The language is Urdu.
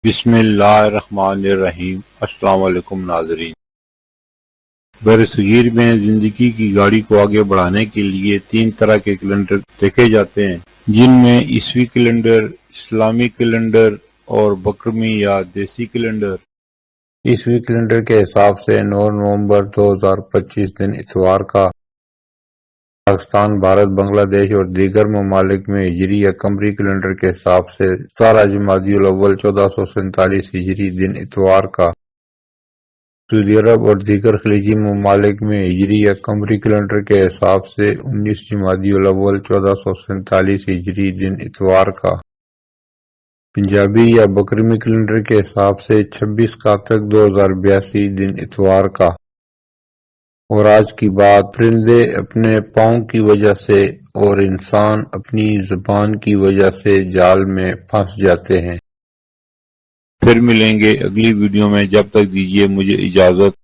بسم اللہ الرحمن الرحیم۔ السلام علیکم ناظرین۔ برصغیر میں زندگی کی گاڑی کو آگے بڑھانے کے لیے 3 طرح کے کیلنڈر دیکھے جاتے ہیں، جن میں عیسوی کیلنڈر، اسلامی کیلنڈر اور بقرمی یا دیسی کیلنڈر۔ عیسوی کیلنڈر کے حساب سے 9 نومبر 2025 دن اتوار کا پاکستان، بھارت، بنگلہ دیش اور دیگر ممالک میں ہجری یا قمری کیلنڈر کے حساب سے 17 جمادی الاول 1447 ہجری دن اتوار کا، سعودی عرب اور دیگر خلیجی ممالک میں ہجری یا قمری کیلنڈر کے حساب سے 19 جمادی الاول 1447 ہجری دن اتوار کا، پنجابی یا بقرمی کیلنڈر کے حساب سے 26 کاتک 2082 دن اتوار کا۔ اور آج کی بات، پرندے اپنے پاؤں کی وجہ سے اور انسان اپنی زبان کی وجہ سے جال میں پھنس جاتے ہیں۔ پھر ملیں گے اگلی ویڈیو میں، جب تک دیجیے مجھے اجازت۔